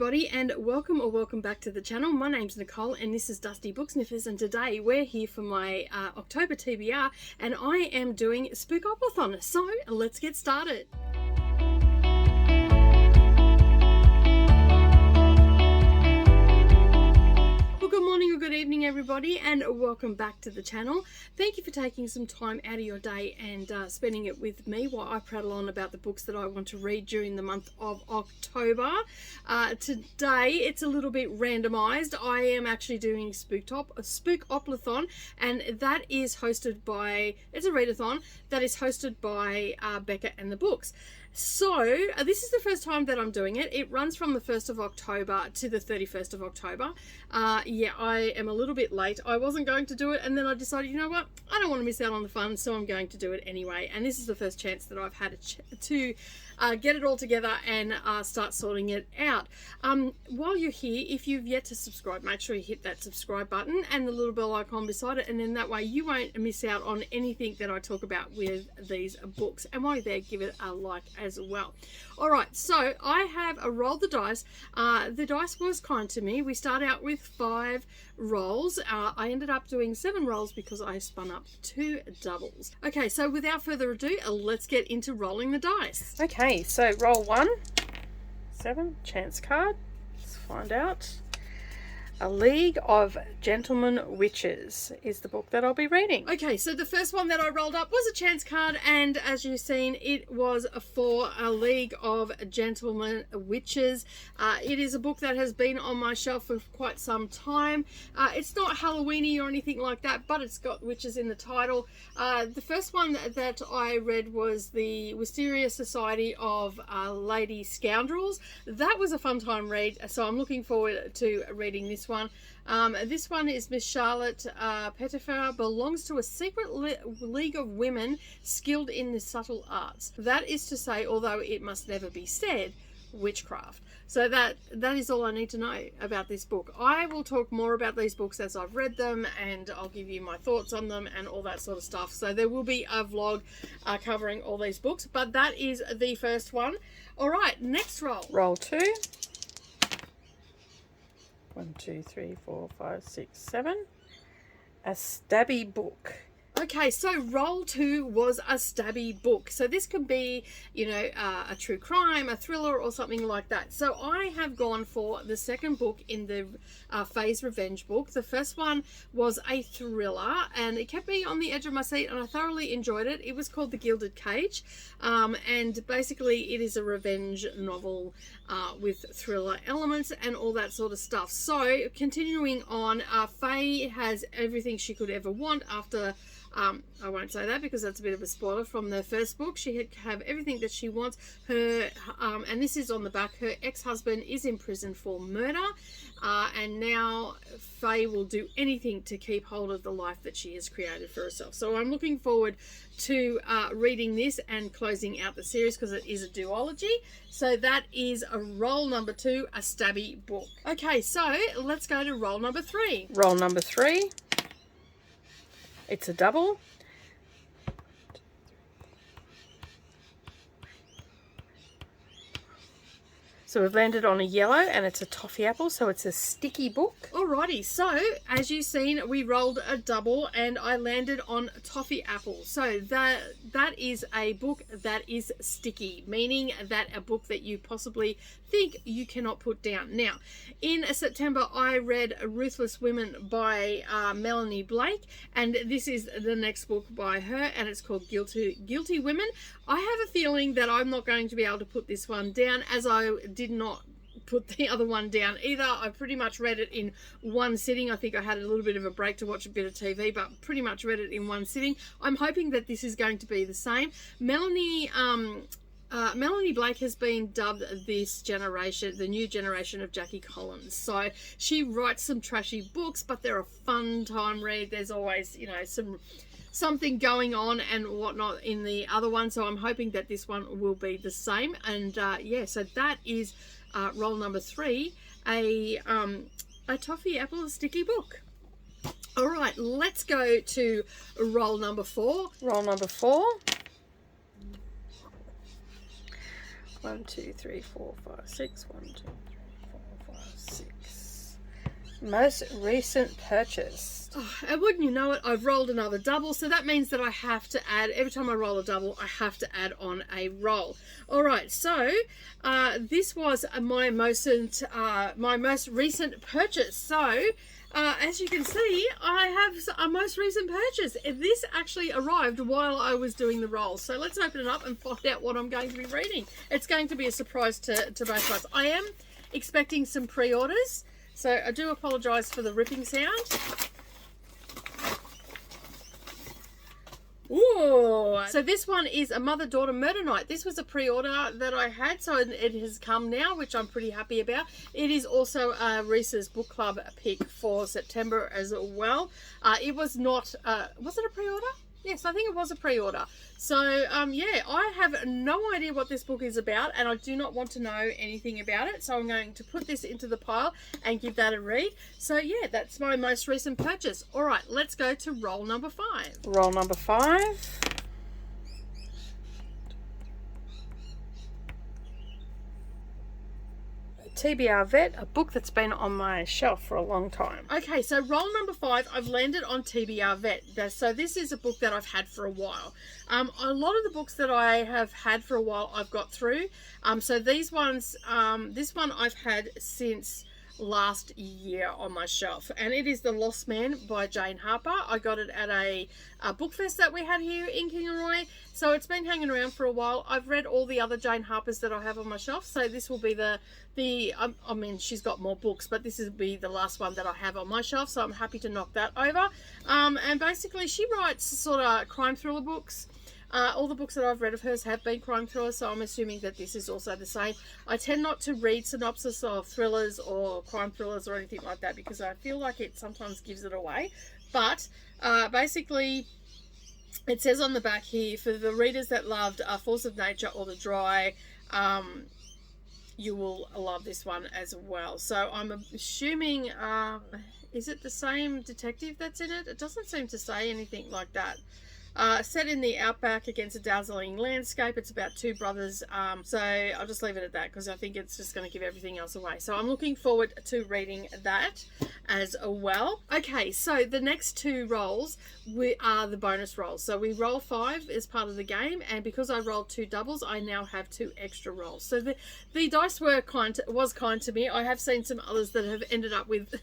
everybody, and welcome back to the channel. My name's Nicole and this is Dusty Book Sniffers, and today we're here for my October TBR and I am doing Spookoplathon. So let's get started. Good morning or good evening everybody, and welcome back to the channel. Thank you for taking some time out of your day and spending it with me while I prattle on about the books that I want to read during the month of October. Today it's a little bit randomized. I am actually doing Spookoplathon, and that is hosted by, it's a readathon that is hosted by Becca and the books. So this is the first time that I'm doing it. It runs from the 1st of October to the 31st of October. Yeah, I am a little bit late. I wasn't going to do it, and then I decided, you know what, I don't want to miss out on the fun, so I'm going to do it anyway. And this is the first chance that I've had to get it all together and start sorting it out. While you're here, if you've yet to subscribe, make sure you hit that subscribe button and the little bell icon beside it, and then that way you won't miss out on anything that I talk about with these books. And while you're there, give it a like as well. Alright, so I have rolled the dice. The dice was kind to me. We start out with 5 rolls. I ended up doing 7 rolls because I spun up 2 doubles. Okay, so without further ado, let's get into rolling the dice. Okay, so roll 1, 7, chance card. Let's find out. A League of Gentlemen Witches is the book that I'll be reading. Okay, so the first one that I rolled up was a chance card, and as you've seen, it was for A League of Gentlemen Witches. It is a book that has been on my shelf for quite some time. It's not Halloweeny or anything like that, but it's got witches in the title. The first one that I read was The Wisteria Society of Lady Scoundrels. That was a fun time read, so I'm looking forward to reading this one. This one is Miss Charlotte Pettifer belongs to a secret league of women skilled in the subtle arts. That is to say, although it must never be said, witchcraft. So that is all I need to know about this book. I will talk more about these books as I've read them, and I'll give you my thoughts on them and all that sort of stuff. So there will be a vlog covering all these books, but that is the first one. All right, next roll. Roll 2. 1, 2, 3, 4, 5, 6, 7. A stabby book. Okay, so roll 2 was a stabby book. So this could be, you know, a true crime, a thriller, or something like that. So I have gone for the second book in the Faye's Revenge book. The first one was a thriller, and it kept me on the edge of my seat, and I thoroughly enjoyed it. It was called The Gilded Cage, and basically it is a revenge novel with thriller elements and all that sort of stuff. So continuing on, Faye has everything she could ever want after... I won't say that because that's a bit of a spoiler from the first book. She have everything that she wants. Her, and this is on the back, her ex-husband is in prison for murder, and now Faye will do anything to keep hold of the life that she has created for herself. So I'm looking forward to reading this and closing out the series because it is a duology. So that is a roll number 2, a stabby book. Okay, so let's go to roll number 3. Roll number 3. It's a double. So we've landed on a yellow, and it's a Toffee Apple, so it's a sticky book. Alrighty, so as you've seen, we rolled a double and I landed on Toffee Apple. So that is a book that is sticky, meaning that a book that you possibly think you cannot put down. Now, in September, I read Ruthless Women by Melanie Blake, and this is the next book by her, and it's called Guilty Women. I have a feeling that I'm not going to be able to put this one down, as I did not put the other one down either. I pretty much read it in one sitting. I think I had a little bit of a break to watch a bit of TV, but pretty much read it in one sitting. I'm hoping that this is going to be the same. Melanie Blake has been dubbed this generation, the new generation of Jackie Collins. So she writes some trashy books, but they're a fun time read. There's always, you know, something going on and whatnot in the other one. So I'm hoping that this one will be the same. And yeah, so that is roll number 3, a Toffee Apple sticky book. All right, let's go to roll number 4. Roll number 4. 1, 2, 3, 4, 5, 6. 1, 2, 3, 4, Most recent purchase. Oh, and wouldn't you know it, I've rolled another double, so that means that I have to add, every time I roll a double, I have to add on a roll. All right, so this was my most recent purchase. So as you can see, I have a most recent purchase. This actually arrived while I was doing the roll. So let's open it up and find out what I'm going to be reading. It's going to be a surprise to both of us. I am expecting some pre-orders, so I do apologise for the ripping sound. Ooh. So this one is a mother-daughter murder night. This was a pre-order that I had, so it has come now, which I'm pretty happy about. It is also Reese's book club pick for September as well. It was not, was it a pre-order? Yes, I think it was a pre-order. So, yeah, I have no idea what this book is about, and I do not want to know anything about it. So I'm going to put this into the pile and give that a read. So, yeah, that's my most recent purchase. All right, let's go to roll number 5. Roll number 5. TBR Vet, a book that's been on my shelf for a long time. Okay, so roll number 5, I've landed on TBR Vet. So this is a book that I've had for a while. A lot of the books that I have had for a while I've got through. So these ones, this one I've had since last year on my shelf, and it is The Lost Man by Jane Harper. I got it at a book fest that we had here in Kingaroy, so it's been hanging around for a while. I've read all the other Jane Harpers that I have on my shelf, so this will be I mean, she's got more books, but this will be the last one that I have on my shelf, so I'm happy to knock that over. And basically she writes sort of crime thriller books. All the books that I've read of hers have been crime thrillers, so I'm assuming that this is also the same. I tend not to read synopsis of thrillers or crime thrillers or anything like that because I feel like it sometimes gives it away. But basically, it says on the back here, for the readers that loved Force of Nature or The Dry, you will love this one as well. So I'm assuming, is it the same detective that's in it? It doesn't seem to say anything like that. Set in the outback against a dazzling landscape. It's about two brothers. So I'll just leave it at that because I think it's just going to give everything else away. So I'm looking forward to reading that as well. Okay, so the next two rolls are the bonus rolls. So we roll 5 as part of the game, and because I rolled 2 doubles, I now have 2 extra rolls. So the dice was kind to me. I have seen some others that have ended up with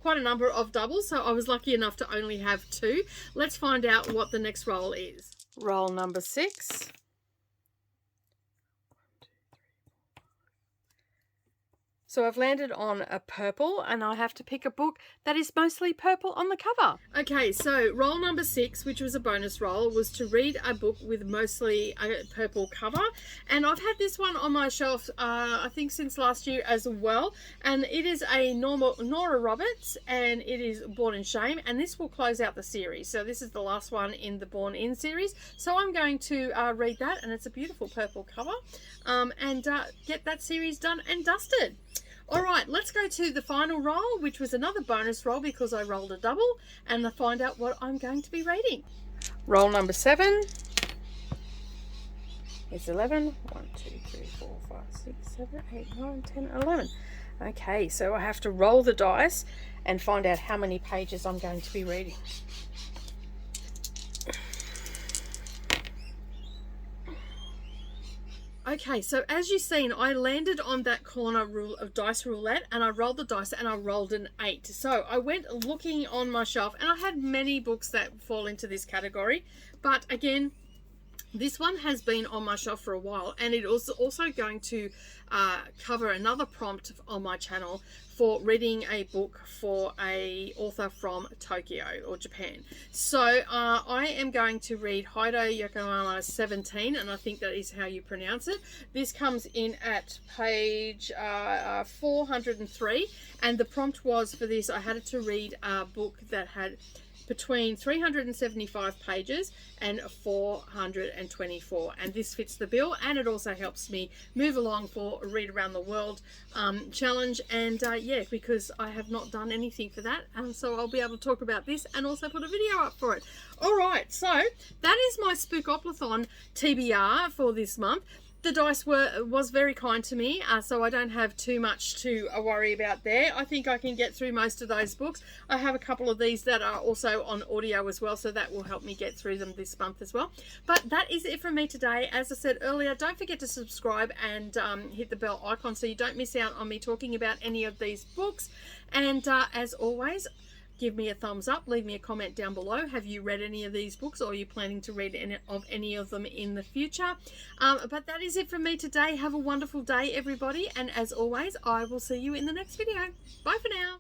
quite a number of doubles, so I was lucky enough to only have 2. Let's find out what the next roll is. Roll number 6. So I've landed on a purple, and I have to pick a book that is mostly purple on the cover. Okay, so roll number 6, which was a bonus roll, was to read a book with mostly a purple cover. And I've had this one on my shelf, I think since last year as well. And it is a Nora Roberts, and it is Born in Shame. And this will close out the series. So this is the last one in the Born In series. So I'm going to read that, and it's a beautiful purple cover. And get that series done and dusted. All right, let's go to the final roll, which was another bonus roll because I rolled a double, and find out what I'm going to be reading. Roll number 7. It's 11. 1, 2, 3, 4, 5, 6, 7, 8, 9, 10, 11. Okay, so I have to roll the dice and find out how many pages I'm going to be reading. Okay, so as you've seen, I landed on that corner rule of dice roulette, and I rolled the dice and I rolled an 8. So I went looking on my shelf, and I had many books that fall into this category. But again, this one has been on my shelf for a while, and it is also going to cover another prompt on my channel for reading a book for a author from Tokyo or Japan. So I am going to read Haido Yokohama 17, and I think that is how you pronounce it. This comes in at page 403, and the prompt was for this, I had to read a book that had between 375 pages and 424, and this fits the bill, and it also helps me move along for a Read Around the World challenge. And yeah, because I have not done anything for that, so I'll be able to talk about this and also put a video up for it. All right, so that is my Spookoplathon TBR for this month. the dice was very kind to me, so I don't have too much to worry about there. I think I can get through most of those books. I have a couple of these that are also on audio as well, so that will help me get through them this month as well. But that is it from me today. As I said earlier, don't forget to subscribe and hit the bell icon so you don't miss out on me talking about any of these books. And as always, give me a thumbs up, leave me a comment down below. Have you read any of these books, or are you planning to read any of them in the future? But that is it from me today. Have a wonderful day, everybody. And as always, I will see you in the next video. Bye for now.